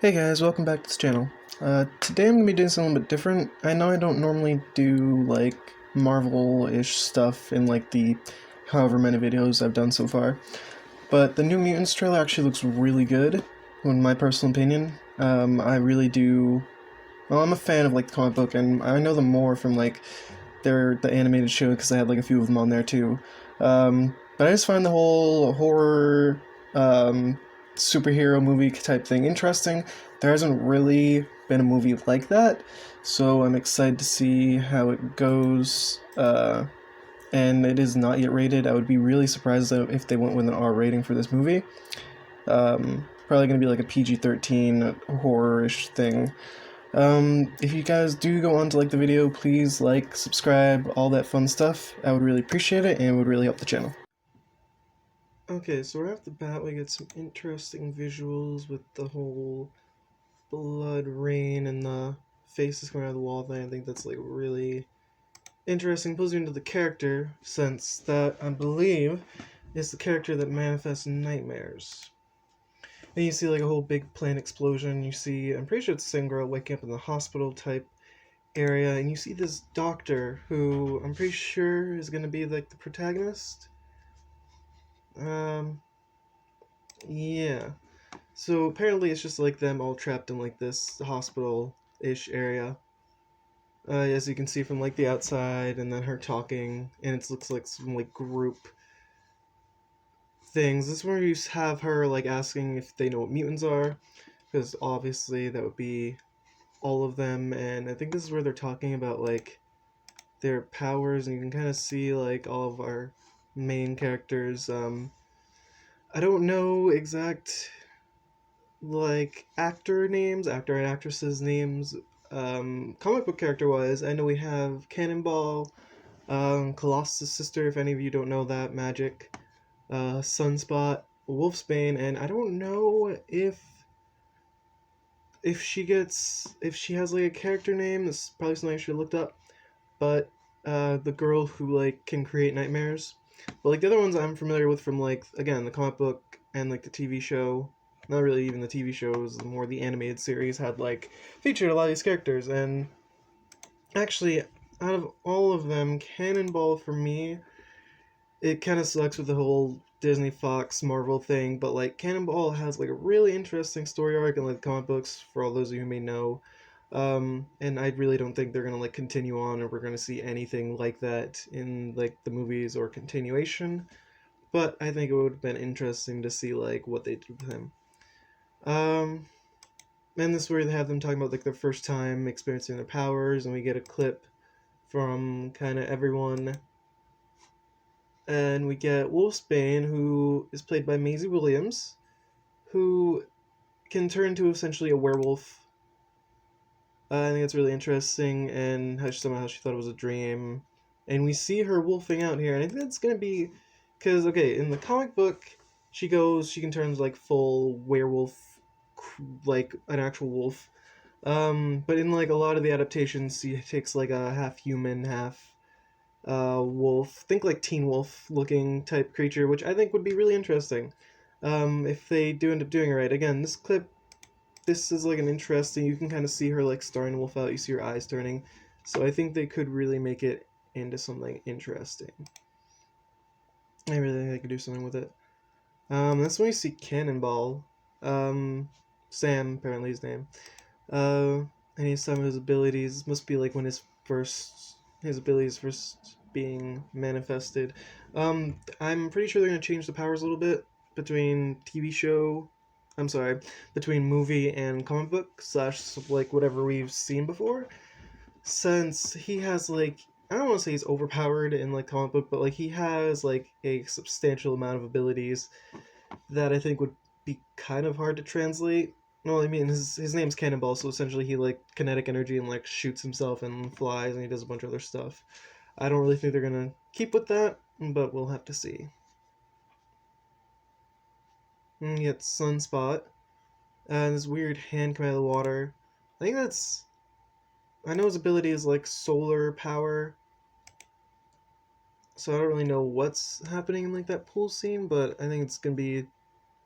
Hey guys, welcome back to this channel. Today I'm going to be doing something a bit different. I know I don't normally do, like, Marvel-ish stuff in, like, the however many videos I've done so far, but the new Mutants trailer actually looks really good, in my personal opinion. I really do... Well, I'm a fan of, like, the comic book, and I know them more from, like, the animated show, because I had, like, a few of them on there, too. But I just find the whole horror, superhero movie type thing interesting. There hasn't really been a movie like that, so I'm excited to see how it goes. And it is not yet rated. I would be really surprised if they went with an R rating for this movie. Probably going to be like a PG-13 horror-ish thing. If you guys do go on to like the video, please like, subscribe, all that fun stuff. I would really appreciate it, and it would really help the channel. Okay, so right off the bat, we get some interesting visuals with the whole blood rain and the faces coming out of the wall thing. I think that's like really interesting. Pulls you into the character, since that, I believe, is the character that manifests nightmares. And you see like a whole big plane explosion. You see, I'm pretty sure it's the same girl waking up in the hospital type area, and you see this doctor who I'm pretty sure is going to be like the protagonist. Yeah. So apparently it's just like them all trapped in like this hospital-ish area. As you can see from like the outside, and then her talking, and it looks like some like group things. This is where you have her like asking if they know what mutants are, because obviously that would be all of them, and I think this is where they're talking about like their powers, and you can kind of see like all of our main characters. I don't know exact like actor and actresses names. Comic book character wise, I know we have Cannonball, Colossus' sister, if any of you don't know that, Magic, Sunspot, Wolfsbane, and I don't know if she has like a character name. This is probably something I should have looked up, but the girl who like can create nightmares. But like the other ones I'm familiar with from like again the comic book and like the TV show. Not really even the TV shows, more the animated series had like featured a lot of these characters, and actually out of all of them, Cannonball for me, it kind of sucks with the whole Disney Fox Marvel thing, but like Cannonball has like a really interesting story arc in like comic books for all those of you who may know. And I really don't think they're gonna like continue on, or we're gonna see anything like that in like the movies or continuation. But I think it would have been interesting to see like what they did with him. Um, and this is where they have them talking about like their first time experiencing their powers, and we get a clip from kind of everyone, and we get Wolfsbane, who is played by Maisie Williams, who can turn into essentially a werewolf. I think it's really interesting, and somehow she thought it was a dream, and we see her wolfing out here, and I think that's gonna be because okay, in the comic book, she can turn like full werewolf, like an actual wolf. But in like a lot of the adaptations, she takes like a half human, half wolf. Think like Teen Wolf looking type creature, which I think would be really interesting. If they do end up doing it right. Again, this is like an interesting. You can kind of see her like starting to wolf out. You see her eyes turning, so I think they could really make it into something interesting. I really think they could do something with it. That's when you see Cannonball. Sam apparently his name. Uh, and he has some of his abilities. This must be like when his abilities first being manifested. I'm pretty sure they're gonna change the powers a little bit between TV show. I'm sorry, between movie and comic book slash like whatever we've seen before. Since he has like I don't want to say he's overpowered in like comic book, but like he has like a substantial amount of abilities that I think would be kind of hard to translate. Well, I mean, his name's Cannonball, so essentially he like kinetic energy and like shoots himself and flies, and he does a bunch of other stuff. I don't really think they're gonna keep with that, but we'll have to see. And you get Sunspot, and this weird hand coming out of the water. I think that's. I know his ability is like solar power, so I don't really know what's happening in like that pool scene, but I think it's gonna be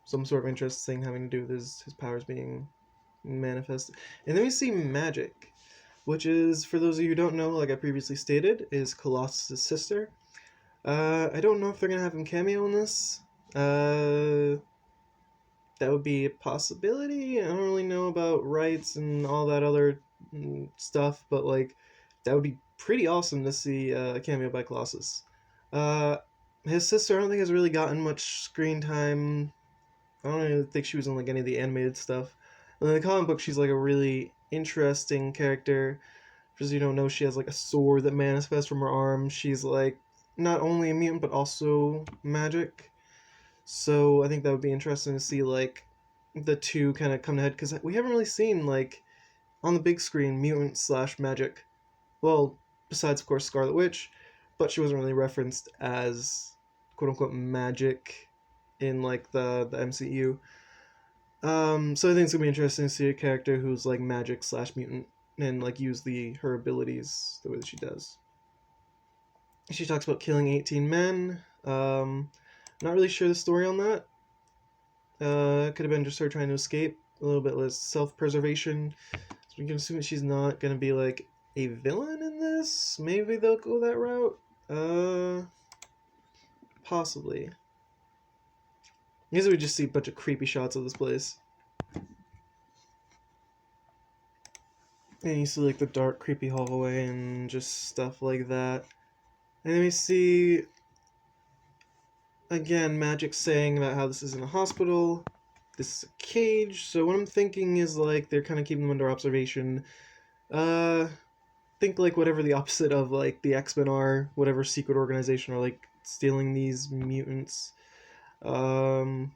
some sort of interesting thing having to do with his powers being manifest. And then we see Magic, which is, for those of you who don't know, like I previously stated, is Colossus' sister. I don't know if they're gonna have him cameo in this. That would be a possibility. I don't really know about rights and all that other stuff, but like that would be pretty awesome to see a cameo by Colossus. Uh, his sister, I don't think has really gotten much screen time. I don't even think she was in like any of the animated stuff. And in the comic book, she's like a really interesting character. Because you don't know, she has like a sword that manifests from her arm. She's like not only a mutant but also magic. So I think that would be interesting to see like the two kind of come to head because we haven't really seen like on the big screen mutant slash magic. Well, besides of course Scarlet Witch, but she wasn't really referenced as quote unquote magic in like the MCU. So I think it's gonna be interesting to see a character who's like magic slash mutant and like use her abilities the way that she does. She talks about killing 18 men. Not really sure the story on that. Could have been just her trying to escape, a little bit less self-preservation. So we can assume that she's not gonna be like a villain in this. Maybe they'll go that route. Possibly. Usually we just see a bunch of creepy shots of this place. And you see like the dark, creepy hallway and just stuff like that. And then we see again Magic saying about how this isn't a hospital, this is a cage. So what I'm thinking is like they're kind of keeping them under observation. Think like whatever the opposite of like the X-Men are, whatever secret organization are like stealing these mutants. And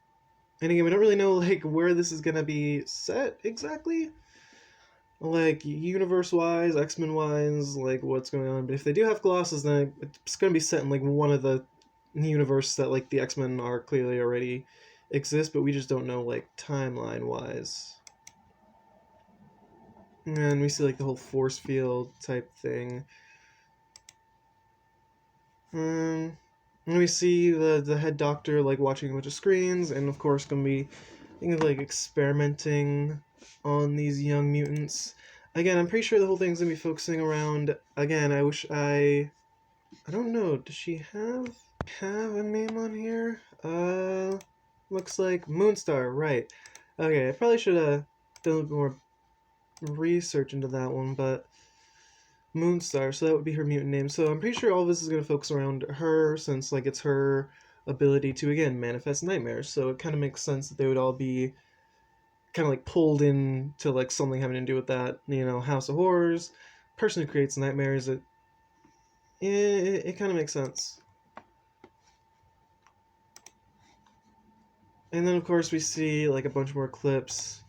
again, we don't really know like where this is gonna be set exactly, like universe wise, X-Men wise, like what's going on. But if they do have Colossus, then it's gonna be set in like one of the universe that like the X-Men are clearly already exist, but we just don't know like timeline wise. And we see like the whole force field type thing. And we see the head doctor like watching a bunch of screens, and of course gonna be like experimenting on these young mutants. Again, I'm pretty sure the whole thing's gonna be focusing around. Again, I don't know. Does she have a name on here? Looks like Moonstar, right? Okay, I probably should have done a little bit more research into that one, but Moonstar, so that would be her mutant name. So I'm pretty sure all this is going to focus around her, since like it's her ability to again manifest nightmares. So it kind of makes sense that they would all be kind of like pulled in to like something having to do with that. You know, House of Horrors, person who creates nightmares. It kind of makes sense. And then of course we see like a bunch more clips.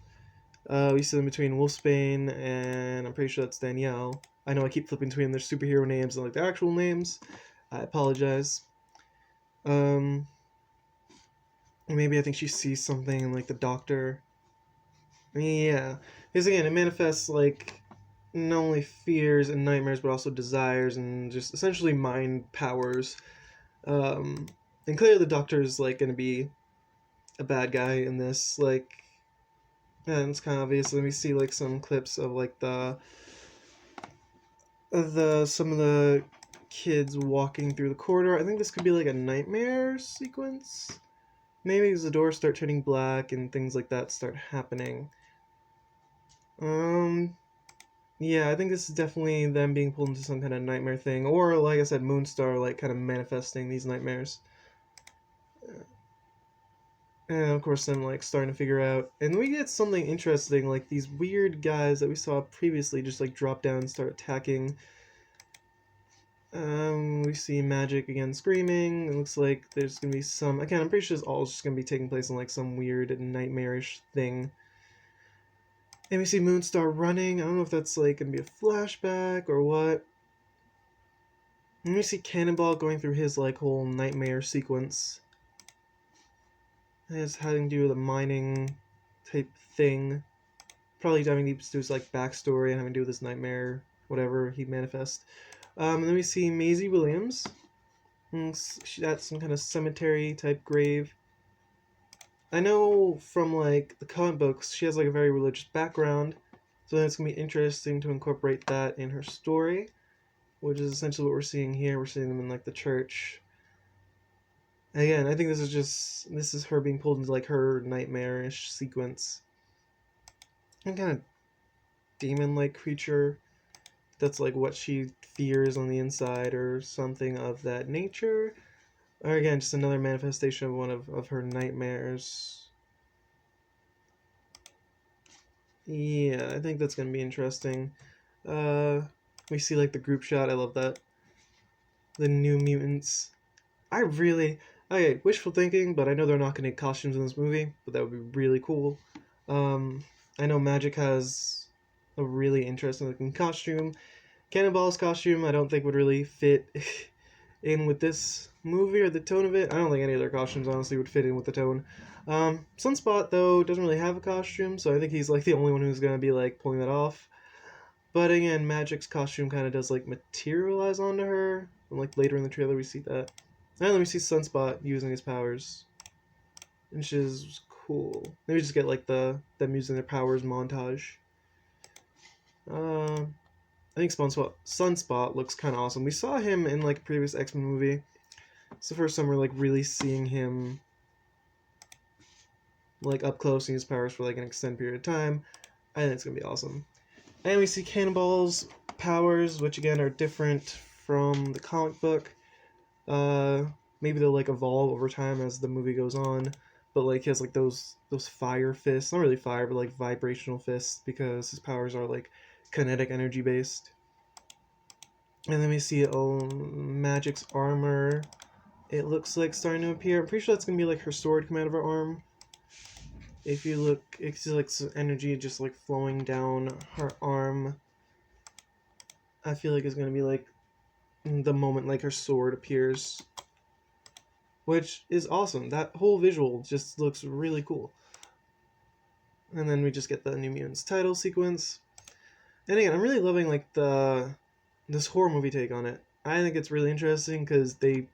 We see them between Wolfsbane and I'm pretty sure that's Danielle. I know I keep flipping between their superhero names and like their actual names. I apologize. Maybe I think she sees something in like the doctor. Yeah, because again, it manifests like not only fears and nightmares, but also desires and just essentially mind powers. Um, and clearly the doctor is like going to be a bad guy in this. Like, and it's kind of obvious. Let me see like some clips of like some of the kids walking through the corridor. I think this could be like a nightmare sequence. Maybe as the doors start turning black and things like that start happening. Yeah, I think this is definitely them being pulled into some kind of nightmare thing, or like I said, Moonstar like kind of manifesting these nightmares. And of course, them like starting to figure out, and we get something interesting, like these weird guys that we saw previously just like drop down and start attacking. We see Magic again screaming. It looks like there's gonna be some. Again, I'm pretty sure this all is just gonna be taking place in like some weird nightmarish thing. And we see Moonstar running. I don't know if that's like gonna be a flashback or what. And we see Cannonball going through his like whole nightmare sequence. It's having to do with a mining type thing. Probably having to do his like backstory and having to do with this nightmare, whatever he manifests. And then we see Maisie Williams. She's at some kind of cemetery type grave. I know from like the comic books, she has like a very religious background, so it's gonna be interesting to incorporate that in her story, which is essentially what we're seeing here. We're seeing them in like the church. Again, I think this is her being pulled into like her nightmarish sequence. Some kind of demon-like creature that's like what she fears on the inside or something of that nature. Or again, just another manifestation of one of her nightmares. Yeah, I think that's gonna be interesting. Uh, we see like the group shot. I love that. The New Mutants. I really, okay, wishful thinking, but I know they're not gonna get costumes in this movie, but that would be really cool. Um, I know Magic has a really interesting looking costume. Cannonball's costume, I don't think would really fit in with this movie or the tone of it. I don't think any other costumes honestly would fit in with the tone. Sunspot though doesn't really have a costume, so I think he's like the only one who's gonna be like pulling that off. But again, Magic's costume kind of does like materialize onto her. And like later in the trailer, we see that. And then we see Sunspot using his powers, which is cool. Maybe just get like them using their powers montage. I think Sunspot looks kind of awesome. We saw him in like a previous X-Men movie. It's the first time we're like really seeing him like up close and use powers for like an extended period of time. I think it's gonna be awesome. And we see Cannonball's powers, which again are different from the comic book. Maybe they'll like evolve over time as the movie goes on. But like he has like those fire fists, not really fire, but like vibrational fists because his powers are like kinetic energy based. And then we see Magic's armor. It looks like starting to appear. I'm pretty sure that's gonna be like her sword coming out of her arm. If you look, it's like some energy just like flowing down her arm. I feel like it's gonna be like the moment like her sword appears, which is awesome. That whole visual just looks really cool. And then we just get the New Mutants title sequence. And again, I'm really loving like this horror movie take on it. I think it's really interesting because they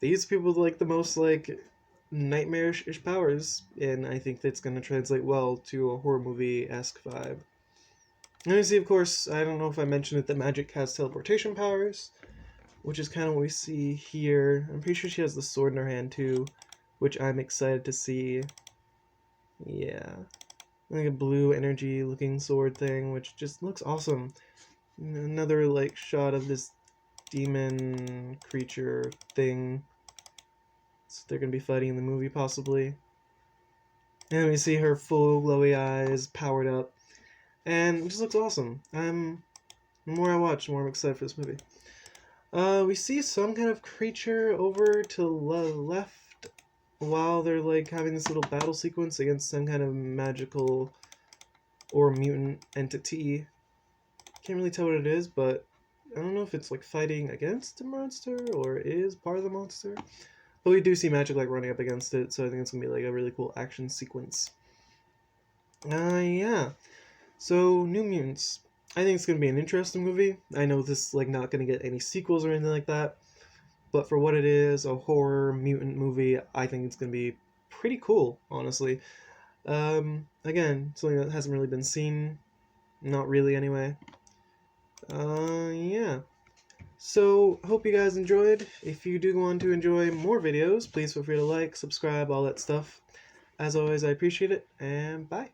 use people with like the most like nightmarish powers, and I think that's going to translate well to a horror movie-esque vibe. And we see, of course, I don't know if I mentioned it, that Magic has teleportation powers, which is kind of what we see here. I'm pretty sure she has the sword in her hand too, which I'm excited to see. Yeah. Like a blue energy looking sword thing, which just looks awesome. Another like shot of this demon creature thing. So they're gonna be fighting in the movie possibly. And we see her full glowy eyes, powered up, and it just looks awesome. The more I watch, the more I'm excited for this movie. We see some kind of creature over to the left while they're like having this little battle sequence against some kind of magical or mutant entity. Can't really tell what it is, but I don't know if it's like fighting against a monster or is part of the monster. But we do see Magic like running up against it, so I think it's gonna be like a really cool action sequence. Yeah. So New Mutants. I think it's gonna be an interesting movie. I know this is like not gonna get any sequels or anything like that, but for what it is, a horror mutant movie, I think it's gonna be pretty cool, honestly. Again, something that hasn't really been seen, not really anyway. Yeah. So, hope you guys enjoyed. If you do want to enjoy more videos, please feel free to like, subscribe, all that stuff. As always, I appreciate it, and bye.